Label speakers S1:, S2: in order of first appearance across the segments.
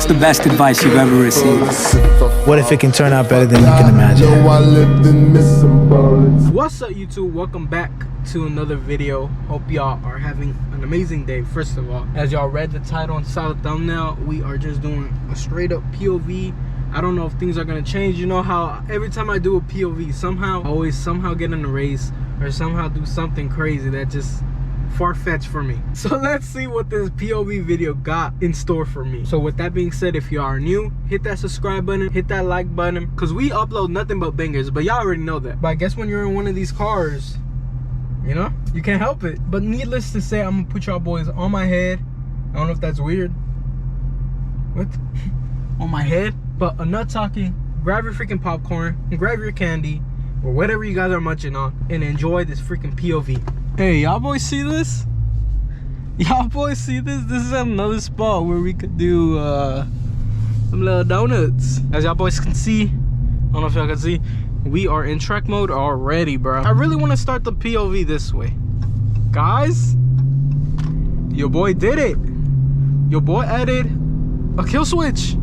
S1: the best advice you've ever received?
S2: What if it can turn out better than you can imagine?
S3: What's up, YouTube? Welcome back to another video. Hope y'all are having an amazing day. First of all, as y'all read the title and saw the thumbnail, we are just doing a straight up POV. I don't know if things are gonna change. You know how every time I do a POV, I always somehow get in a race or somehow do something crazy that just far-fetched for me. So let's see what this POV video got in store for me. So with that being said, if you are new, hit that subscribe button, hit that like button, because we upload nothing but bangers, but y'all already know that. But I guess when you're in one of these cars, you know, you can't help it. But needless to say, I'm gonna put y'all boys on my head. I don't know if that's weird. What? On my head? But enough talking. Grab your freaking popcorn and grab your candy or whatever you guys are munching on and enjoy this freaking POV. Hey, y'all boys see this? Y'all boys see this? This is another spot where we could do some little donuts. As y'all boys can see, I don't know if y'all can see, we are in trek mode already, bro. I really want to start the POV this way. Guys, your boy did it. Your boy added a kill switch.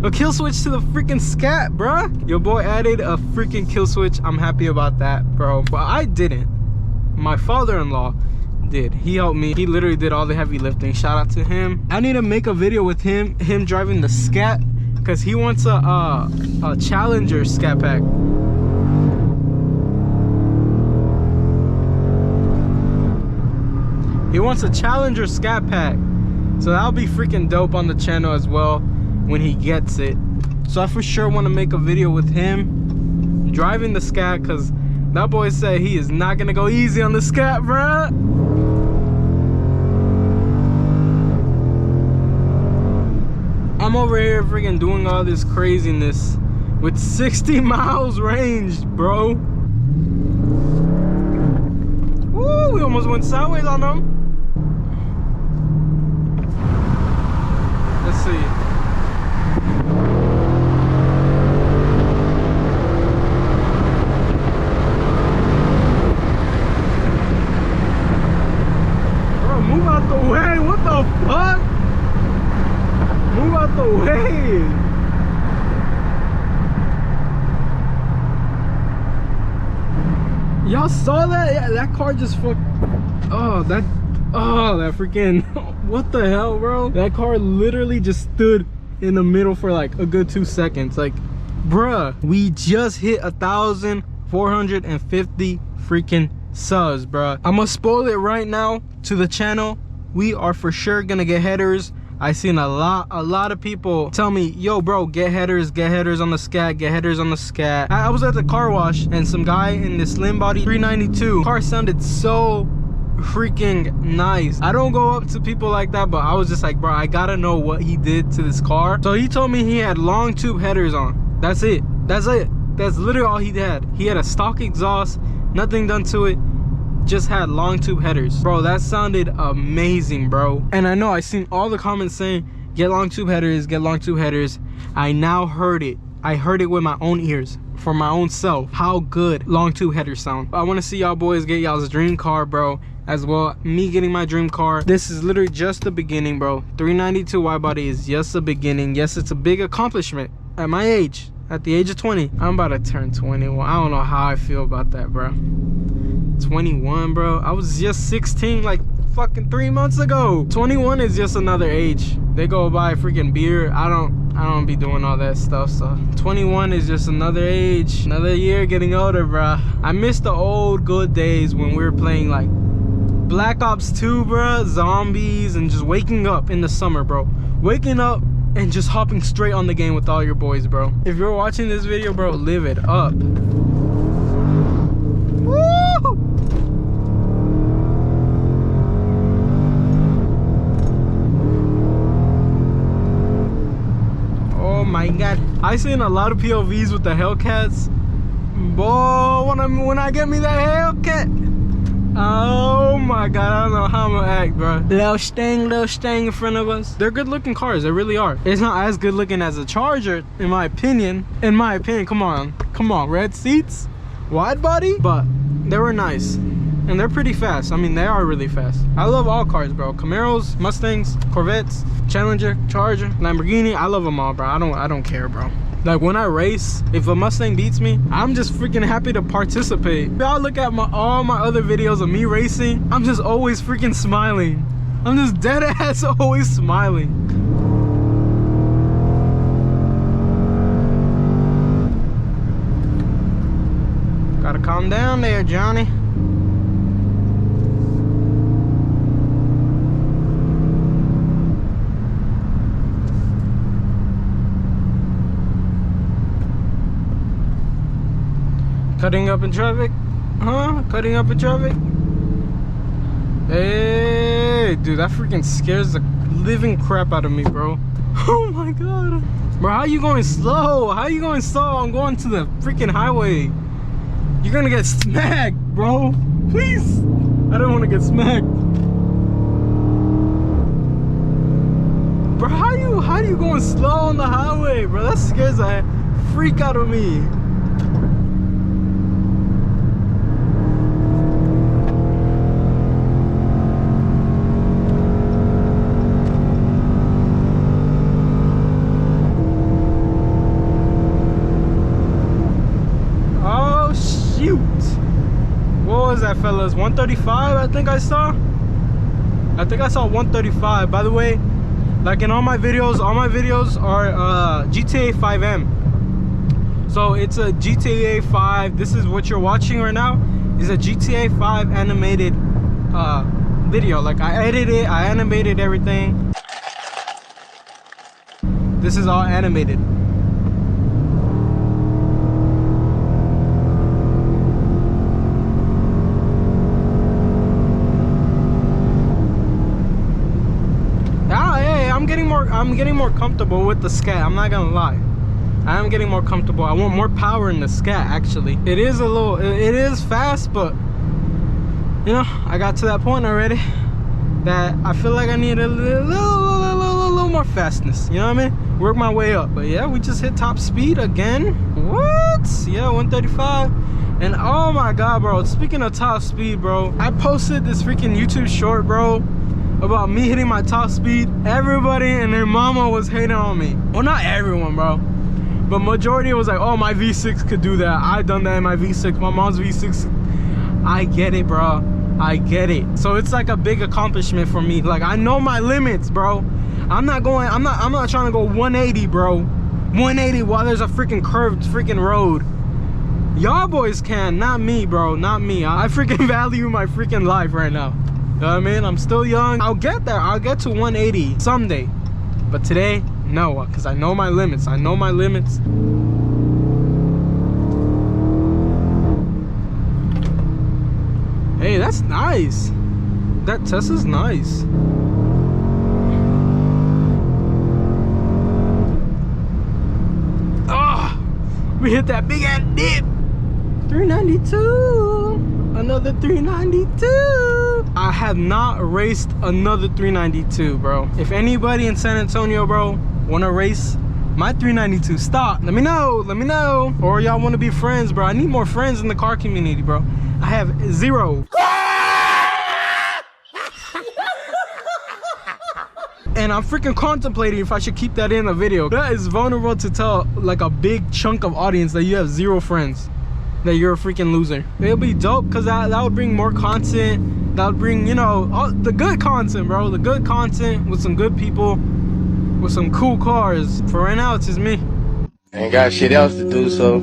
S3: A kill switch to the freaking scat, bruh. Your boy added a freaking kill switch. I'm happy about that, bro. But I didn't. My father-in-law did. He helped me. He literally did all the heavy lifting. Shout out to him. I need to make a video with him driving the scat, because he wants a Challenger scat pack. He wants a Challenger scat pack. So that'll be freaking dope on the channel as well when he gets it. So I for sure want to make a video with him driving the scat, because that boy said he is not gonna go easy on the scat, bruh. I'm over here freaking doing all this craziness with 60 miles range, bro. Woo, we almost went sideways on them. Let's see. Move out the way, what the fuck? Move out the way. Y'all saw that? Yeah, that car just fucked. Oh, that freaking, what the hell, bro? That car literally just stood in the middle for like a good 2 seconds. Like, bruh, we just hit 1,450 freaking subs, bruh. I'm gonna spoil it right now to the channel. We are for sure gonna get headers. I seen a lot of people tell me, yo bro, get headers on the scat, get headers on the scat. I was at the car wash and some guy in this slim body 392 car sounded so freaking nice. I don't go up to people like that, but I was just like, bro, I gotta know what he did to this car. So he told me he had long tube headers on. That's it. That's literally all he had. He had a stock exhaust, nothing done to it, just had long tube headers. Bro, that sounded amazing, bro. And I know I seen all the comments saying, get long tube headers, get long tube headers. I now heard it. I heard it with my own ears, for my own self, how good long tube headers sound. I want to see y'all boys get y'all's dream car, bro, as well. Me getting my dream car. This is literally just the beginning, bro. 392 Widebody is just the beginning. Yes, it's a big accomplishment at my age. At the age of 20, I'm about to turn 21. I don't know how I feel about that, bro. 21, bro. I was just 16 like fucking 3 months ago. 21 is just another age. They go buy freaking beer. I don't be doing all that stuff. So 21 is just another age, another year getting older, bro. I miss the old good days when we were playing like Black Ops 2, bro, zombies, and just waking up in the summer, bro. Waking up and just hopping straight on the game with all your boys, bro. If you're watching this video, bro, live it up. Woo! Oh my god. I seen a lot of POVs with the hellcats. Boy, when I get me that hellcat, oh my god, I don't know how I'm gonna act, bro. Little Stang in front of us. They're good looking cars, they really are. It's not as good looking as a Charger, in my opinion. Come on, red seats, wide body, but they were nice. and they're pretty fast. I mean, they are really fast. I love all cars, bro. Camaros, Mustangs, Corvettes, Challenger, Charger, Lamborghini. I love them all, bro. I don't care, bro. Like, when I race, if a Mustang beats me, I'm just freaking happy to participate. Y'all look at all my other videos of me racing, I'm just always freaking smiling. I'm just dead ass always smiling. Gotta calm down there, Johnny. Cutting up in traffic? Huh? Cutting up in traffic? Hey, dude, that freaking scares the living crap out of me, bro. Oh my god. Bro, how you going slow? How you going slow? I'm going to the freaking highway. You're gonna get smacked, bro. Please. I don't want to get smacked. Bro, how you going slow on the highway, bro? That scares the freak out of me. What was that, fellas? 135, I think I saw 135. By the way, like, in all my videos are GTA 5M. So it's a GTA 5. This is what you're watching right now, is a GTA 5 animated video. Like, I edited it, I animated everything. This is all animated. I'm getting more comfortable with the Scat. I'm not gonna lie. I am getting more comfortable. I want more power in the Scat, actually. It is fast, but you know, I got to that point already that I feel like I need a little more fastness. You know what I mean? Work my way up. But yeah, we just hit top speed again. What? Yeah, 135. And oh my god, bro, speaking of top speed, bro, I posted this freaking YouTube short, bro, about me hitting my top speed. Everybody and their mama was hating on me. Well, not everyone, bro, but majority was like, oh, my V6 could do that. I done that in my V6, my mom's V6. I get it, bro. I get it. So it's like a big accomplishment for me. Like, I know my limits, bro. I'm not trying to go 180, bro. 180 while there's a freaking curved freaking road. Y'all boys can, not me, bro. Not me. I freaking value my freaking life right now. You know what I mean? I'm still young. I'll get there. I'll get to 180 someday. But today, no, because I know my limits. I know my limits. Hey, that's nice. That Tesla's nice. Ah, we hit that big ass dip. 392. Another 392. I have not raced another 392, bro. If anybody in San Antonio, bro, wanna race my 392, stop. Let me know. Let me know. Or y'all wanna be friends, bro. I need more friends in the car community, bro. I have 0. And I'm freaking contemplating if I should keep that in the video. That is vulnerable to tell like a big chunk of audience that you have 0 friends, that you're a freaking loser. It'll be dope because that would bring more content. That would bring, you know, all the good content, bro. The good content with some good people, with some cool cars. For right now, it's just me.
S4: Ain't got shit else to do, so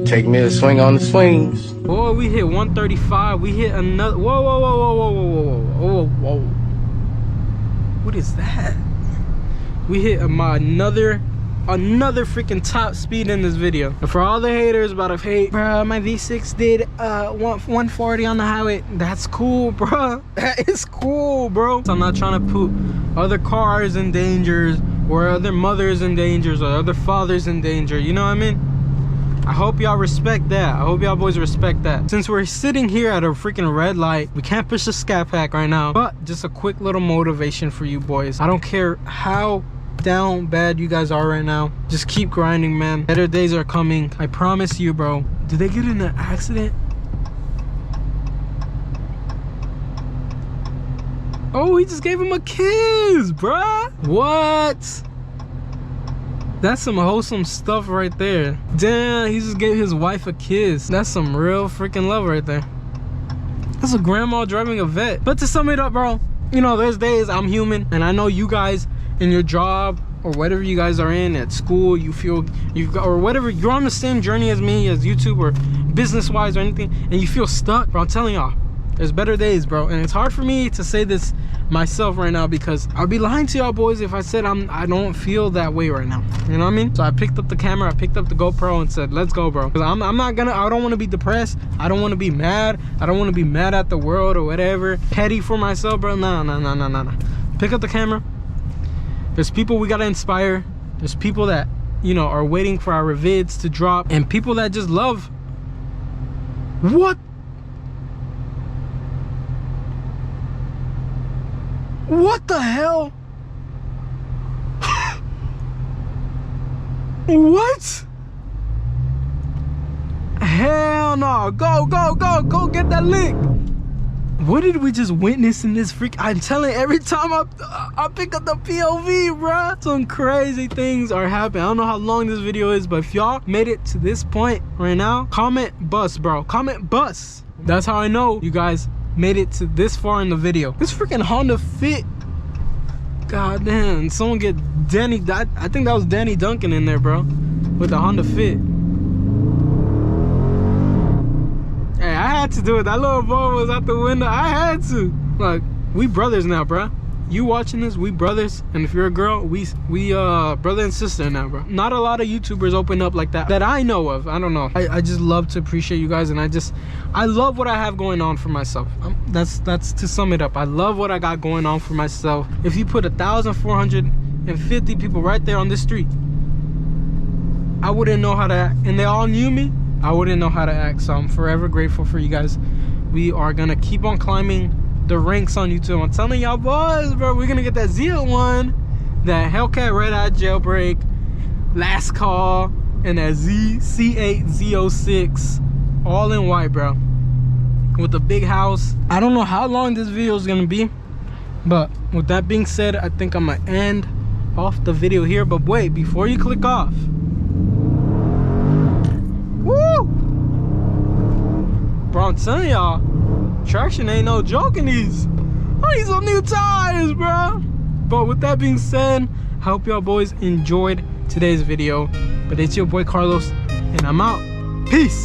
S4: take me to swing on the swings.
S3: Boy, we hit 135. We hit another. Whoa, whoa, whoa, whoa, whoa, whoa, whoa, whoa, whoa. What is that? We hit another freaking top speed in this video. And for all the haters about to hate, bro, my V6 did 140 on the highway. That's cool, bro. That is cool, bro. So I'm not trying to put other cars in danger, or other mothers in danger, or other fathers in danger. You know what I mean? I hope y'all respect that. I hope y'all boys respect that. Since we're sitting here at a freaking red light, we can't push the Scat Pack right now, but just a quick little motivation for you boys. I don't care how down bad you guys are right now, just keep grinding, man. Better days are coming, I promise you, bro. Did they get in an accident? Oh, he just gave him a kiss, bruh. What? That's some wholesome stuff right there. Damn, he just gave his wife a kiss. That's some real freaking love right there. That's a grandma driving a vet. But to sum it up, bro, you know, there's days I'm human, and I know you guys in your job or whatever you guys are in at school, you feel you've got, or whatever, you're on the same journey as me, as YouTube or business wise or anything, and you feel stuck, bro. I'm telling y'all, there's better days, bro. And it's hard for me to say this myself right now, because I'd be lying to y'all boys if I said I don't feel that way right now. You know what I mean? So I picked up the camera, I picked up the GoPro and said, let's go, bro. Because I'm not gonna, I don't want to be depressed. I don't want to be mad. I don't want to be mad at the world or whatever. Petty for myself, bro. Nah. Pick up the camera. There's people we gotta inspire. There's people that, you know, are waiting for our vids to drop, and people that just love. What? What the hell? What? Hell no. Go get that lick. What did we just witness in this freak? I'm telling, every time I pick up the POV, bruh, some crazy things are happening. I don't know how long this video is, but if y'all made it to this point right now, comment bus, bro. Comment bus. That's how I know you guys made it to this far in the video. This freaking Honda Fit. God damn, someone get Danny, I think that was Danny Duncan in there, bro, with the Honda Fit. Hey, I had to do it. That little boy was out the window. I had to. Like, we brothers now, bro. You watching this, we brothers. And if you're a girl, we brother and sister now, bro. Not a lot of YouTubers open up like that I know of. I don't know. I just love to appreciate you guys, and I love what I have going on for myself. That's to sum it up. I love what I got going on for myself. If you put 1,450 people right there on this street, I wouldn't know how to act, and they all knew me, I wouldn't know how to act. So I'm forever grateful for you guys. We are gonna keep on climbing the ranks on YouTube. I'm telling y'all boys, bro, we're gonna get that Z01, that Hellcat redeye jailbreak, last call, and that C8 Z06, all in white, bro, with a big house. I don't know how long this video is gonna be, but with that being said, I think I'm gonna end off the video here. But wait, before you click off, woo, bro, I'm telling y'all, traction ain't no joke in these. I need some new tires, bro. But with that being said, I hope y'all boys enjoyed today's video. But it's your boy Carlos, and I'm out. Peace.